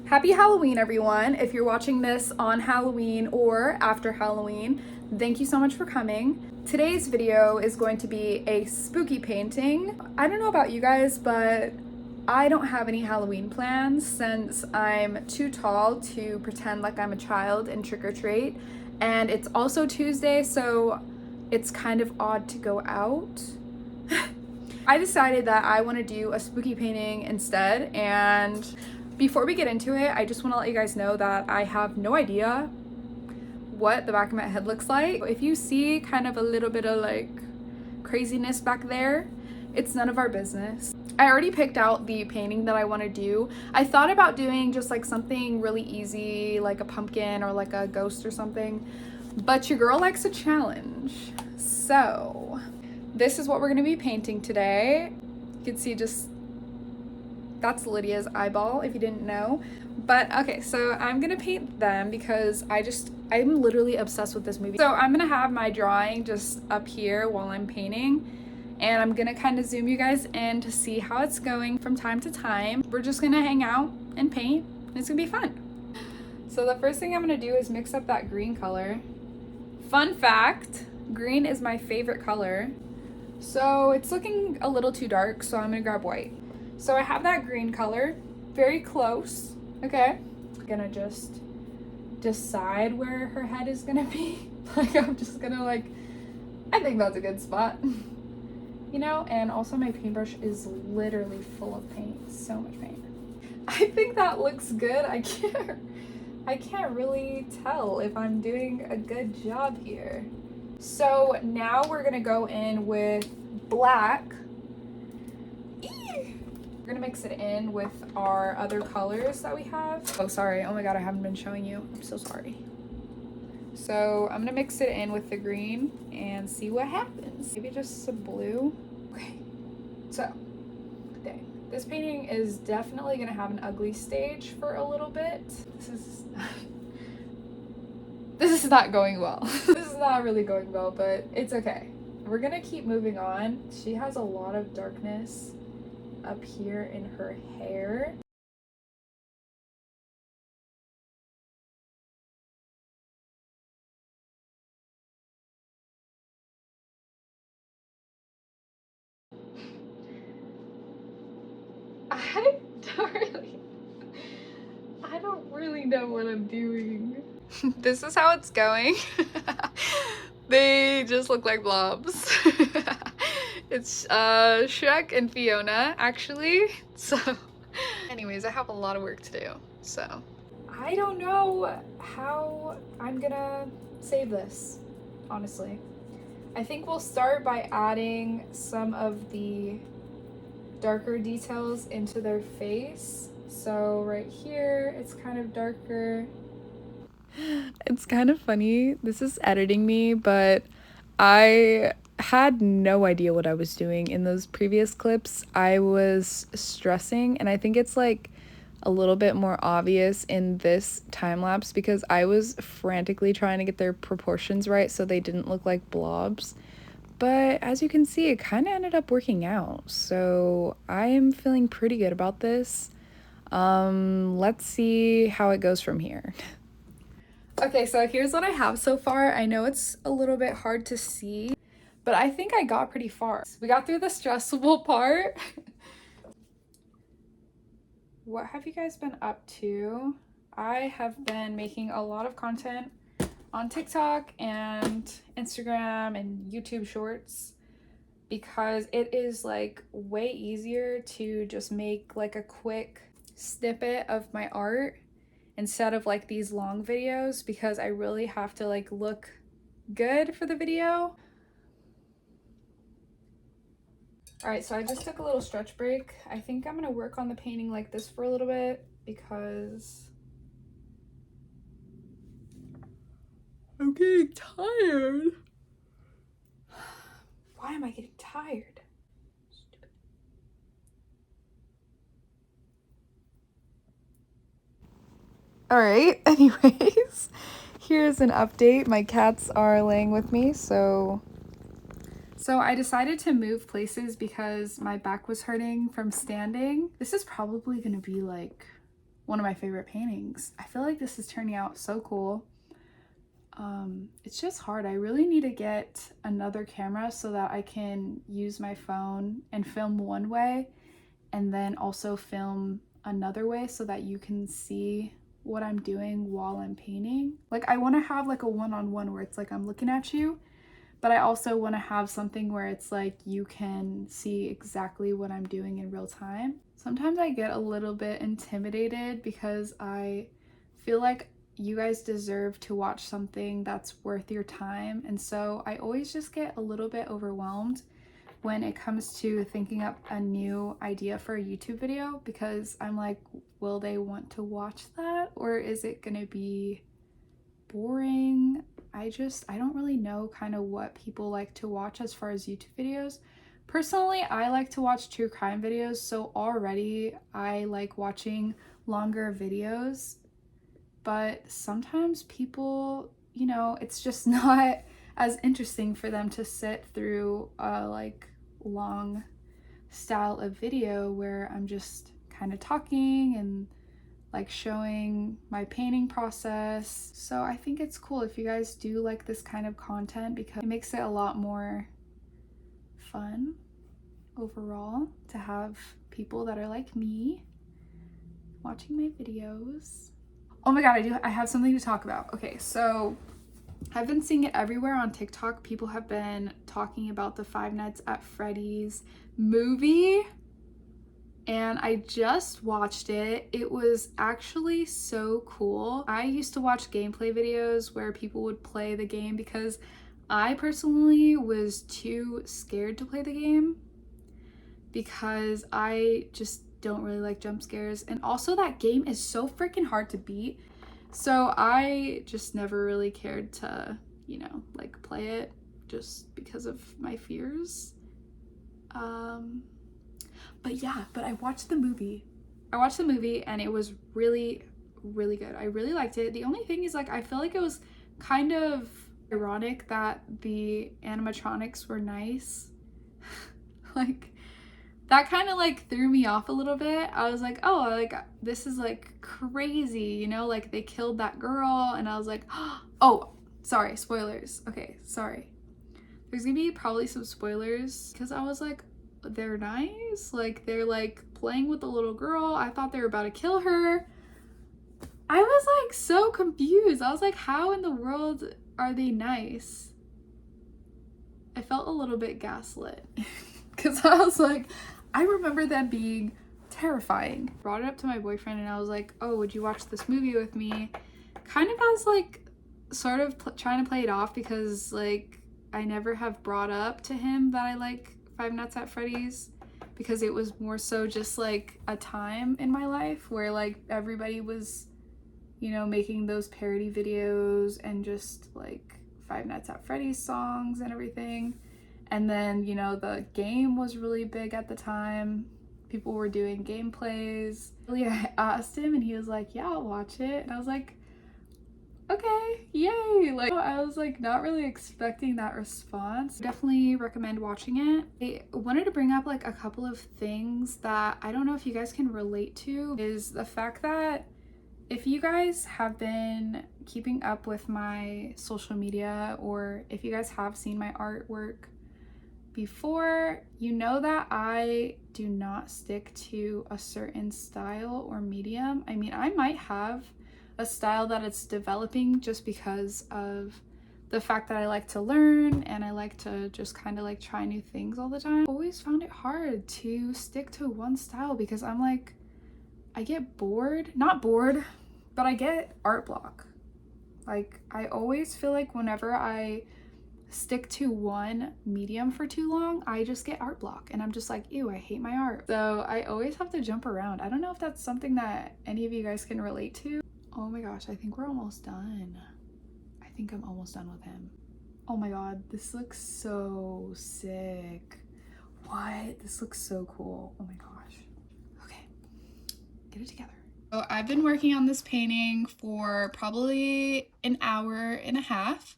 Happy Halloween, everyone. If you're watching this on Halloween or after Halloween, thank you so much for coming. Today's video is going to be a spooky painting. I don't know about you guys, but I don't have any Halloween plans since I'm too tall to pretend like I'm a child and trick or treat. And it's also Tuesday, so it's kind of odd to go out. I decided that I want to do a spooky painting instead, and before we get into it, I just want to let you guys know that I have no idea what the back of my head looks like. If you see kind of a little bit of like craziness back there, it's none of our business. I already picked out the painting that I want to do. I thought about doing just like something really easy, like a pumpkin or like a ghost or something, but your girl likes a challenge. So this is what we're going to be painting today. You can see just that's Lydia's eyeball, if you didn't know. But okay, so I'm gonna paint them because I'm literally obsessed with this movie. So I'm gonna have my drawing just up here while I'm painting, and I'm gonna kind of zoom you guys in to see how it's going from time to time. We're just gonna hang out and paint. It's gonna be fun. So the first thing I'm gonna do is mix up that green color. Fun fact, green is my favorite color. So it's looking a little too dark, so I'm gonna grab white. So I have that green color, very close, okay? I'm gonna just decide where her head is gonna be. Like I'm just gonna I think that's a good spot. You know, and also my paintbrush is literally full of paint, so much paint. I think that looks good. I can't really tell if I'm doing a good job here. So now we're gonna go in with black. We're gonna mix it in with our other colors that we have. Oh, sorry. Oh my god, I haven't been showing you. I'm so sorry. So I'm gonna mix it in with the green and see what happens. Maybe just some blue. Okay. So, dang. This painting is definitely gonna have an ugly stage for a little bit. This is not going well. This is not really going well, but it's okay. We're gonna keep moving on. She has a lot of darkness up here in her hair. I don't really know what I'm doing. This is how it's going. They just look like blobs. It's Shrek and Fiona, actually. So anyways, I have a lot of work to do, so I don't know how I'm gonna save this, honestly. I think we'll start by adding some of the darker details into their face. So right here, it's kind of darker. It's kind of funny. This is editing me, but I had no idea what I was doing in those previous clips. I was stressing, and I think it's like a little bit more obvious in this time lapse because I was frantically trying to get their proportions right so they didn't look like blobs. But as you can see, it kind of ended up working out. So I am feeling pretty good about this. Let's see how it goes from here. Okay, so here's what I have so far. I know it's a little bit hard to see, but I think I got pretty far. We got through the stressful part. What have you guys been up to? I have been making a lot of content on TikTok and Instagram and YouTube Shorts because it is like way easier to just make like a quick snippet of my art instead of like these long videos because I really have to like look good for the video. All right, so I just took a little stretch break. I think I'm gonna work on the painting like this for a little bit because I'm getting tired. Why am I getting tired? Stupid. All right, anyways, here's an update. My cats are laying with me, so I decided to move places because my back was hurting from standing. This is probably gonna be like one of my favorite paintings. I feel like this is turning out so cool. It's just hard. I really need to get another camera so that I can use my phone and film one way and then also film another way so that you can see what I'm doing while I'm painting. Like, I want to have like a one-on-one where it's like I'm looking at you, but I also want to have something where it's like you can see exactly what I'm doing in real time. Sometimes I get a little bit intimidated because I feel like you guys deserve to watch something that's worth your time, and so I always just get a little bit overwhelmed when it comes to thinking up a new idea for a YouTube video, because I'm like, will they want to watch that, or is it gonna be boring? I don't really know kind of what people like to watch as far as YouTube videos. Personally, I like to watch true crime videos, so already I like watching longer videos, but sometimes people, you know, it's just not as interesting for them to sit through a like long style of video where I'm just kind of talking and like showing my painting process. So I think it's cool if you guys do like this kind of content, because it makes it a lot more fun overall to have people that are like me watching my videos. Oh my god, I have something to talk about. Okay, so I've been seeing it everywhere on TikTok. People have been talking about the Five Nights at Freddy's movie, and I just watched it. It was actually so cool. I used to watch gameplay videos where people would play the game because I personally was too scared to play the game because I just don't really like jump scares, and also that game is so freaking hard to beat, so I just never really cared to, you know, like play it just because of my fears. But I watched the movie and it was really good. I really liked it. The only thing is, like, I feel like it was kind of ironic that the animatronics were nice. Like, that kind of like threw me off a little bit. I was like, oh, like this is like crazy, you know, like they killed that girl, and I was like, oh, sorry, spoilers. Okay, sorry. There's gonna be probably some spoilers because I was like, they're nice, like they're like playing with the little girl. I thought they were about to kill her. I was like so confused. I was like, how in the world are they nice? I felt a little bit gaslit because I was like, I remember them being terrifying. Brought it up to my boyfriend and I was like, oh, would you watch this movie with me? Kind of as like sort of trying to play it off, because like I never have brought up to him that I like Five Nights at Freddy's, because it was more so just like a time in my life where like everybody was, you know, making those parody videos and just like Five Nights at Freddy's songs and everything. And then, you know, the game was really big at the time. People were doing gameplays. I asked him and he was like, yeah, I'll watch it. And I was like, okay, yay. Like, I was like not really expecting that response. Definitely recommend watching it. I wanted to bring up like a couple of things that I don't know if you guys can relate to, is the fact that if you guys have been keeping up with my social media, or if you guys have seen my artwork before, you know that I do not stick to a certain style or medium. I mean, I might have a style that it's developing just because of the fact that I like to learn and I like to just kind of like try new things all the time. I always found it hard to stick to one style because I'm like, I get bored, not bored, but I get art block. Like, I always feel like whenever I stick to one medium for too long, I just get art block and I'm just like, ew, I hate my art. So I always have to jump around. I don't know if that's something that any of you guys can relate to. Oh my gosh, I think we're almost done. I think I'm almost done with him. Oh my god, this looks so sick. What? This looks so cool. Oh my gosh. Okay, get it together. So I've been working on this painting for probably an hour and a half.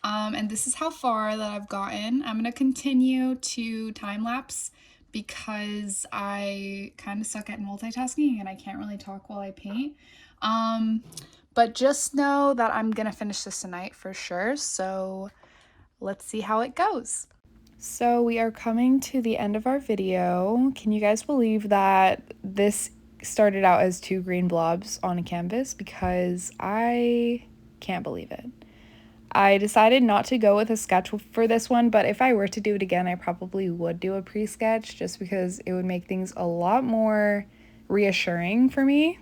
And this is how far that I've gotten. I'm gonna continue to time lapse because I kind of suck at multitasking and I can't really talk while I paint. But just know that I'm gonna finish this tonight for sure, so let's see how it goes. So we are coming to the end of our video. Can you guys believe that this started out as 2 green blobs on a canvas? Because I can't believe it. I decided not to go with a sketch for this one, but if I were to do it again, I probably would do a pre-sketch just because it would make things a lot more reassuring for me.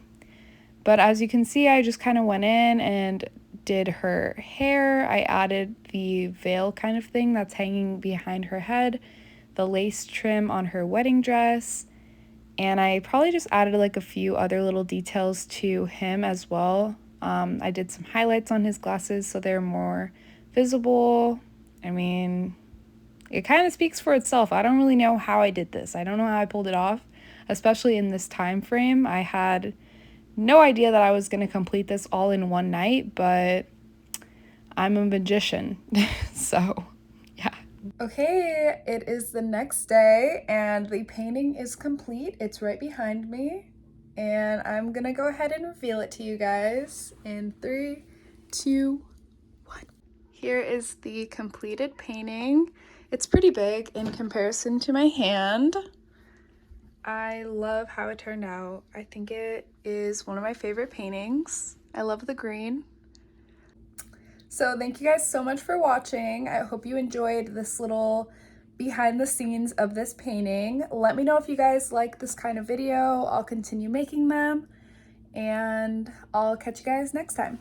But as you can see, I just kind of went in and did her hair. I added the veil kind of thing that's hanging behind her head, the lace trim on her wedding dress, and I probably just added like a few other little details to him as well. I did some highlights on his glasses so they're more visible. I mean, it kind of speaks for itself. I don't really know how I did this. I don't know how I pulled it off, especially in this time frame. I had no idea that I was going to complete this all in one night, but I'm a magician. So, yeah. Okay, it is the next day and the painting is complete. It's right behind me. And I'm gonna go ahead and reveal it to you guys in 3, 2, 1. Here is the completed painting. It's pretty big in comparison to my hand. I love how it turned out. I think it is one of my favorite paintings. I love the green. So thank you guys so much for watching. I hope you enjoyed this little behind the scenes of this painting. Let me know if you guys like this kind of video. I'll continue making them, and I'll catch you guys next time.